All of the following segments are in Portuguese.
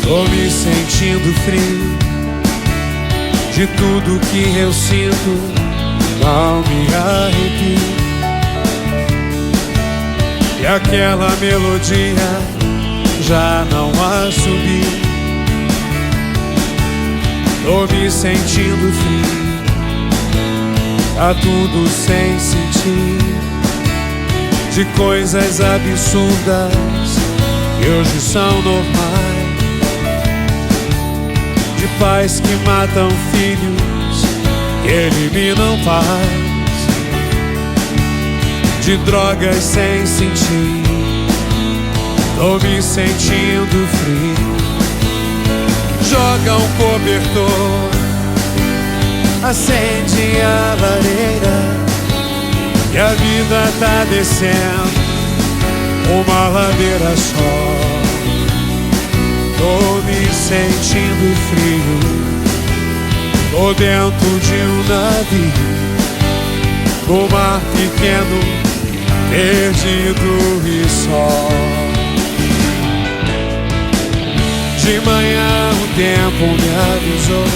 Tô me sentindo frio de tudo que eu sinto, não me arrepio. E aquela melodia já não assobia. Tô me sentindo frio, tá tudo sem sentido, de coisas absurdas que hoje são normais, de pais que matam filhos, que eliminam paz, de drogas sem sentido. Tô me sentindo frio. Joga um cobertor, acende a lareira, e a vida tá descendo uma ladeira só. Tô me sentindo frio, tô dentro de um navio, no mar pequeno, perdido e só. De manhã o tempo me avisou,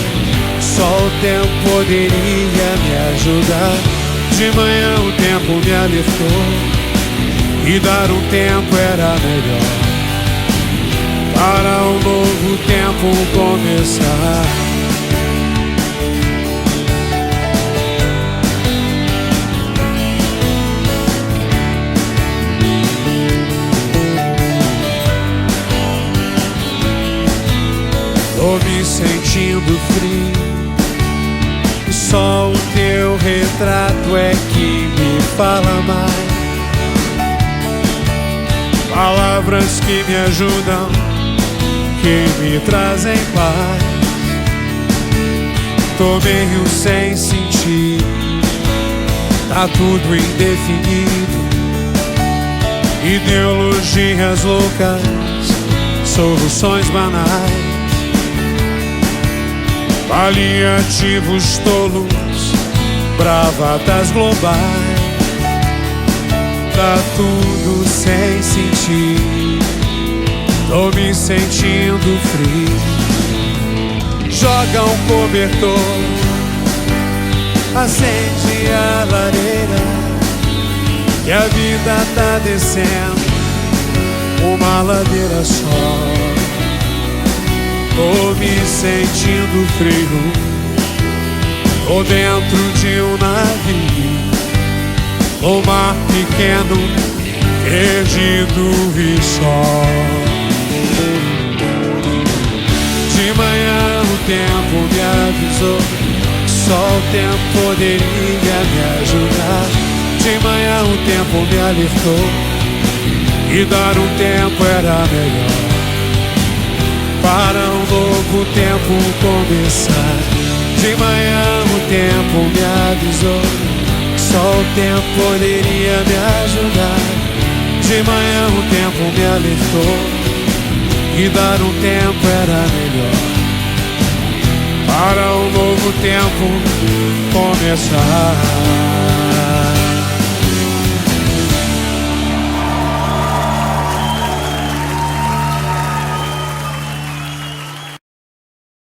só o tempo poderia me ajudar. De manhã o tempo me alertou, e dar um tempo era melhor, para um novo tempo começar. Tô me sentindo frio, e só o teu retrato é que me fala mais. Palavras que me ajudam, que me trazem paz. Tô meio sem sentido, tá tudo indefinido, ideologias loucas, soluções banais, paliativos tolos, bravatas globais. Tá tudo sem sentido, tô me sentindo frio. Joga um cobertor, acende a lareira, que a vida tá descendo uma ladeira só. Tô me sentindo frio, tô dentro de um navio, no mar pequeno, perdido e só. De manhã o tempo me avisou, só o tempo poderia me ajudar. De manhã o tempo me alertou, e dar um tempo era melhor, para um novo tempo começar. De manhã o tempo me avisou, só o tempo poderia me ajudar. De manhã o tempo me alertou, e dar um tempo era melhor, para um novo tempo começar.